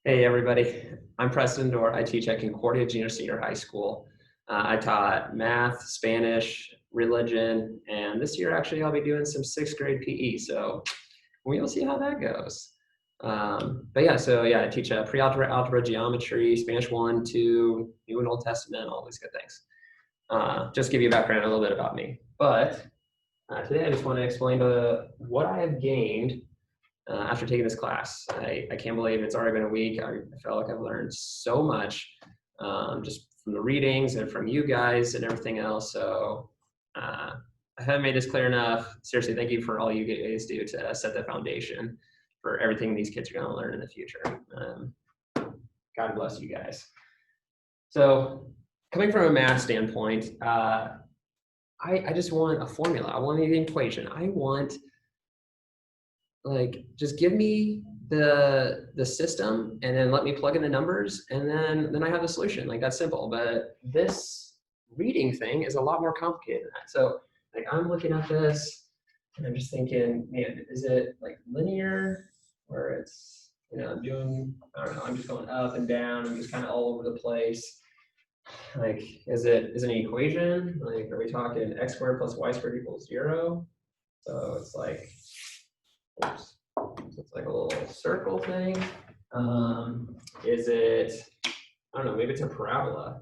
Hey everybody, I'm Preston Dorr. I teach at Concordia Junior Senior High School. I taught math, Spanish, religion, and this year actually I'll be doing some sixth grade PE, so we'll see how that goes. But I teach pre-algebra, algebra, geometry, Spanish 1, 2, New and Old Testament, all these good things. Just give you a background a little bit about me. But today I just want to explain what I have gained after taking this class. I can't believe it's already been a week. I felt like I've learned so much just from the readings and from you guys and everything else. So I haven't made this clear enough. Seriously, thank you for all you guys do to set the foundation for everything these kids are going to learn in the future. God bless you guys. So coming from a math standpoint, I just want a formula. I want an equation. I want just give me the system and then let me plug in the numbers and then I have the solution. Like, that's simple. But this reading thing is a lot more complicated than that. So like, I'm looking at this and I'm just thinking, man, is it like linear, or it's, I'm doing, I don't know, I'm just going up and down. I'm just kind of all over the place. Like, is it an equation? Like, are we talking x squared plus y squared equals 0? So it's like, oops. So it's like a little circle thing. Is it, I don't know, maybe it's a parabola.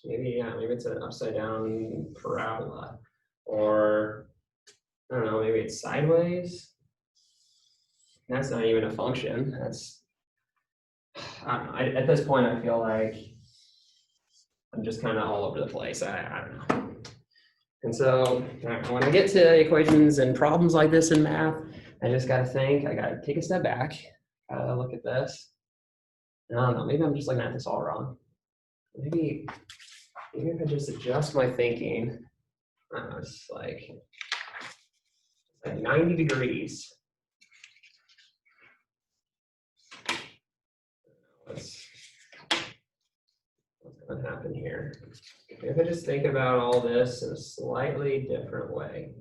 Maybe it's an upside down parabola. Or, I don't know, maybe it's sideways. That's not even a function. That's, I don't know. At this point, I feel like I'm just kind of all over the place. I don't know. And so when I get to equations and problems like this in math, I just got to think, I got to take a step back, look at this. I don't know, maybe I'm just looking at this all wrong. Maybe if I just adjust my thinking, I don't know, it's like 90 degrees. What's going to happen here? If I just think about all this in a slightly different way.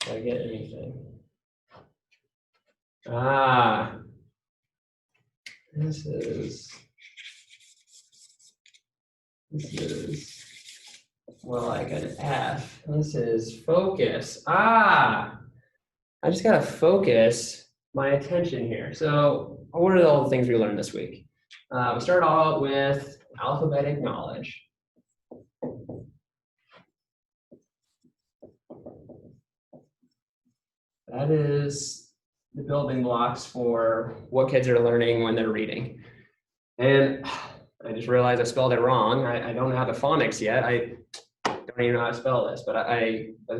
Did I get anything? This is more like an F. This is focus. I just gotta focus my attention here. So what are all the things we learned this week? We started out with alphabetic knowledge. That is the building blocks for what kids are learning when they're reading. And I just realized I spelled it wrong. I don't have the phonics yet. I don't even know how to spell this, but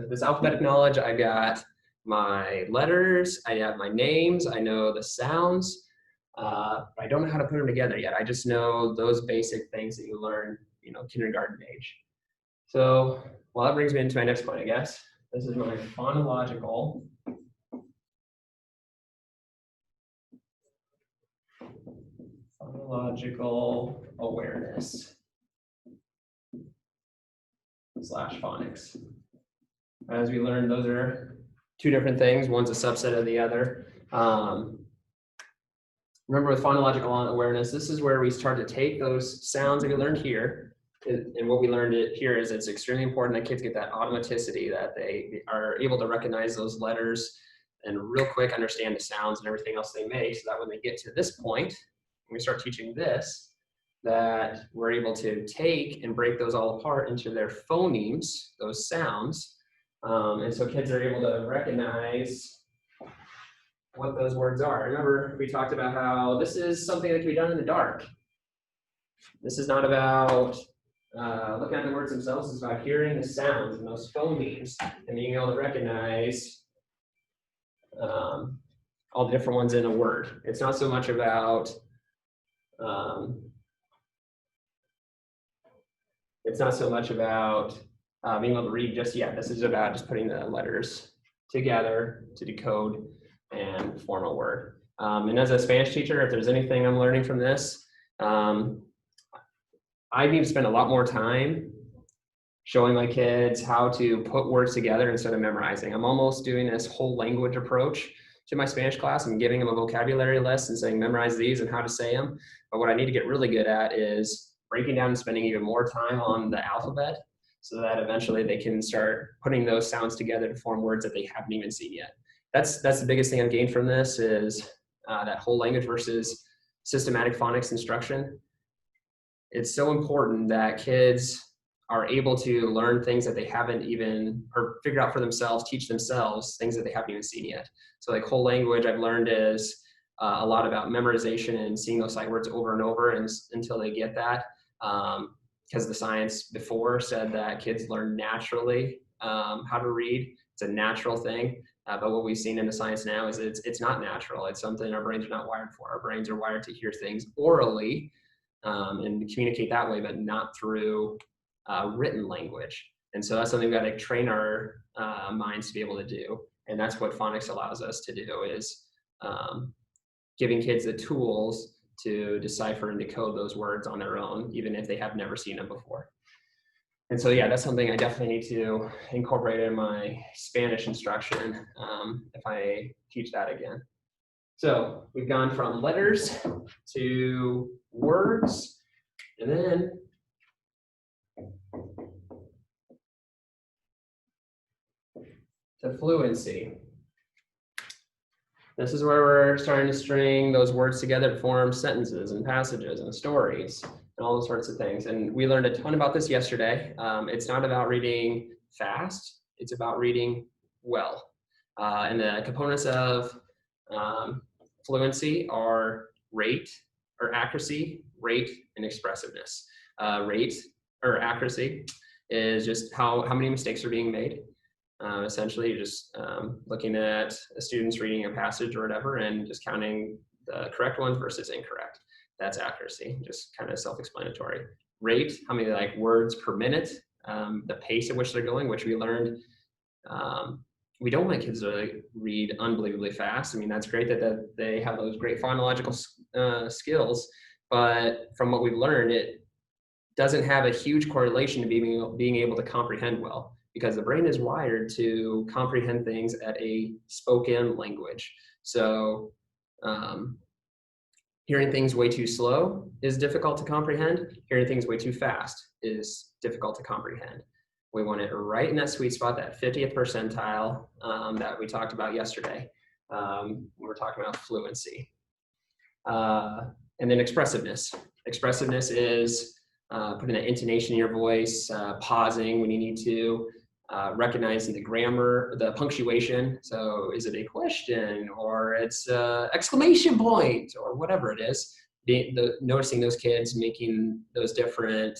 this alphabetic knowledge, I got my letters, I have my names, I know the sounds. I don't know how to put them together yet. I just know those basic things that you learn, kindergarten age. So, well, that brings me into my next point, I guess. This is my phonological awareness / phonics. As we learned, those are two different things. One's a subset of the other. Remember, with phonological awareness, this is where we start to take those sounds that we learned here. And what we learned here is it's extremely important that kids get that automaticity, that they are able to recognize those letters and real quick understand the sounds and everything else they make, so that when they get to this point, when we start teaching this, that we're able to take and break those all apart into their phonemes, those sounds. And so kids are able to recognize what those words are. Remember, we talked about how this is something that can be done in the dark. This is not about looking at the words themselves. It's about hearing the sounds and those phonemes and being able to recognize all the different ones in a word. It's not so much about being able to read just yet. This is about just putting the letters together to decode and form a word. And as a Spanish teacher, if there's anything I'm learning from this, I need to spend a lot more time showing my kids how to put words together instead of memorizing. I'm almost doing this whole language approach to my Spanish class. I'm giving them a vocabulary list and saying, memorize these and how to say them. But what I need to get really good at is breaking down and spending even more time on the alphabet so that eventually they can start putting those sounds together to form words that they haven't even seen yet. That's the biggest thing I've gained from this is that whole language versus systematic phonics instruction. It's so important that kids are able to learn things that they haven't even, or figure out for themselves, teach themselves things that they haven't even seen yet. So like whole language I've learned is a lot about memorization and seeing those sight words over and over until they get that. Because the science before said that kids learn naturally how to read. It's a natural thing. But what we've seen in the science now is it's not natural. It's something our brains are not wired for. Our brains are wired to hear things orally and communicate that way, but not through written language. And so that's something we've got to train our minds to be able to do. And that's what phonics allows us to do is giving kids the tools to decipher and decode those words on their own, even if they have never seen them before. And so, yeah, that's something I definitely need to incorporate in my Spanish instruction if I teach that again. So we've gone from letters to words, and then to fluency. This is where we're starting to string those words together to form sentences and passages and stories and all those sorts of things. And we learned a ton about this yesterday. It's not about reading fast, it's about reading well. And the components of fluency are rate or accuracy, rate, and expressiveness. Rate or accuracy is just how many mistakes are being made. Essentially, you're just looking at a student's reading a passage or whatever and just counting the correct ones versus incorrect. That's accuracy, just kind of self-explanatory. Rate, how many like words per minute, the pace at which they're going, which we learned. We don't want kids to read unbelievably fast. I mean, that's great that they have those great phonological skills, but from what we've learned, it doesn't have a huge correlation to being able to comprehend well, because the brain is wired to comprehend things at a spoken language. So hearing things way too slow is difficult to comprehend. Hearing things way too fast is difficult to comprehend. We want it right in that sweet spot, that 50th percentile that we talked about yesterday. We're talking about fluency. And then expressiveness. Expressiveness is putting that intonation in your voice, pausing when you need to, recognizing the grammar, the punctuation. So is it a question or it's an exclamation point or whatever it is? Noticing those kids making those different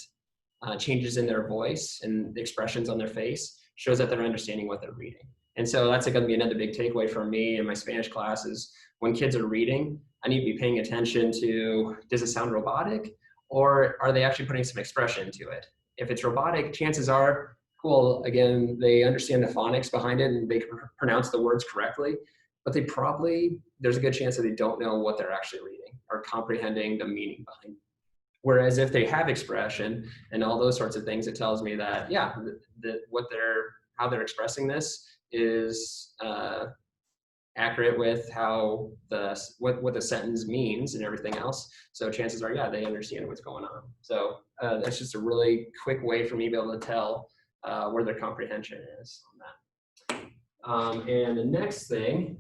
changes in their voice and the expressions on their face shows that they're understanding what they're reading. And so that's going to be another big takeaway from me in my Spanish classes. When kids are reading, I need to be paying attention to, does it sound robotic or are they actually putting some expression to it? If it's robotic, chances are, cool, again, they understand the phonics behind it and they can pronounce the words correctly, but there's a good chance that they don't know what they're actually reading or comprehending the meaning behind it. Whereas if they have expression and all those sorts of things, it tells me that, yeah, how they're expressing this is accurate with how what the sentence means and everything else. So chances are, yeah, they understand what's going on. So that's just a really quick way for me to be able to tell where their comprehension is on that. And the next thing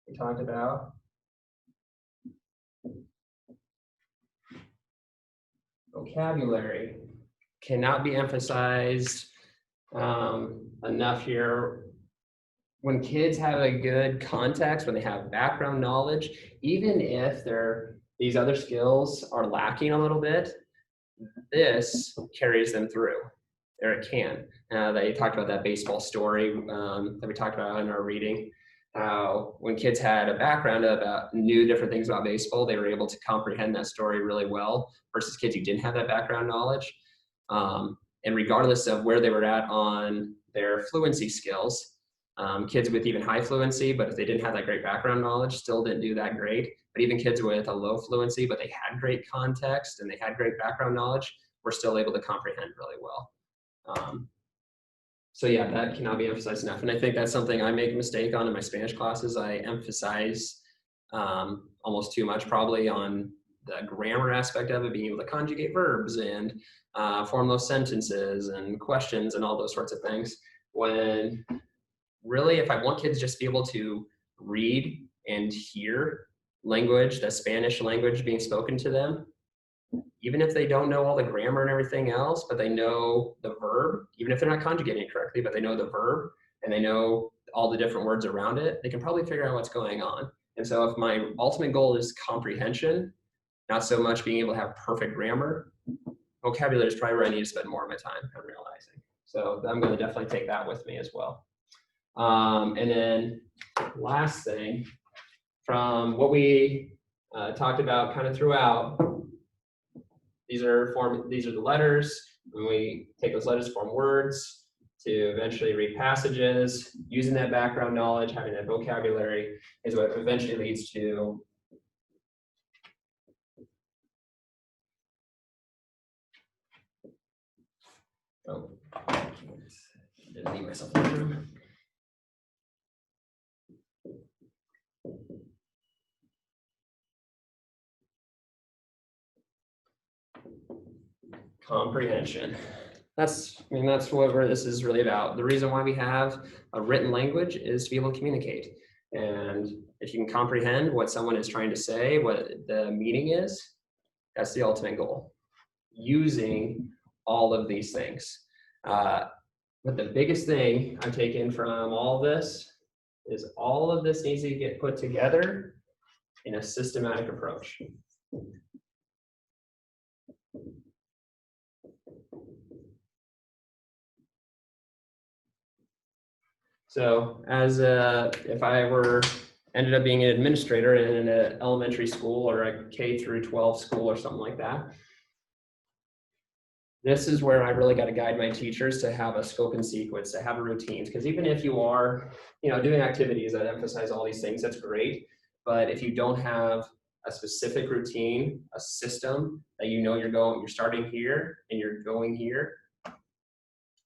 we talked about, vocabulary, cannot be emphasized enough here. When kids have a good context, when they have background knowledge, even if these other skills are lacking a little bit, this carries them through, or it can. They talked about that baseball story that we talked about in our reading. When kids had a background knew different things about baseball, they were able to comprehend that story really well versus kids who didn't have that background knowledge. And regardless of where they were at on their fluency skills, kids with even high fluency, but if they didn't have that great background knowledge, still didn't do that great. But even kids with a low fluency, but they had great context and they had great background knowledge, were still able to comprehend really well. So yeah, that cannot be emphasized enough. And I think that's something I make a mistake on in my Spanish classes. I emphasize almost too much probably on the grammar aspect of it, being able to conjugate verbs and form those sentences and questions and all those sorts of things. When really, if I want kids just to be able to read and hear language, the Spanish language being spoken to them, even if they don't know all the grammar and everything else, but they know the verb, even if they're not conjugating it correctly, but they know the verb and they know all the different words around it, they can probably figure out what's going on. And so if my ultimate goal is comprehension, not so much being able to have perfect grammar, vocabulary is probably where I need to spend more of my time, I'm realizing. So I'm going to definitely take that with me as well. And then last thing, from what we talked about kind of throughout, these are the letters. When we take those letters, form words to eventually read passages. Using that background knowledge, having that vocabulary is what eventually leads to didn't leave myself in the room. Comprehension. That's what this is really about. The reason why we have a written language is to be able to communicate. And if you can comprehend what someone is trying to say, what the meaning is, that's the ultimate goal. Using all of these things. But the biggest thing I'm taking from all this is all of this needs to get put together in a systematic approach. So as if I ended up being an administrator in an elementary school or a K through 12 school or something like that, this is where I really got to guide my teachers to have a scope and sequence, to have a routine. Because even if you are, doing activities that emphasize all these things, that's great. But if you don't have a specific routine, a system that you're starting here and you're going here,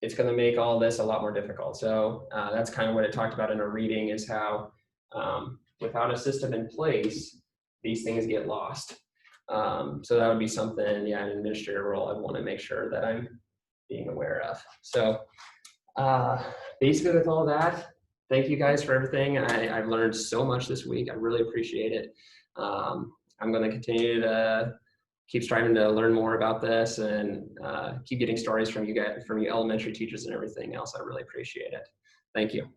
it's going to make all this a lot more difficult. So that's kind of what it talked about in our reading, is how without a system in place, these things get lost. So that would be something, in an administrator role, I'd want to make sure that I'm being aware of. So basically with all that, thank you guys for everything. I've learned so much this week. I really appreciate it. I'm going to continue to keep striving to learn more about this and keep getting stories from you guys, from you elementary teachers and everything else. I really appreciate it. Thank you.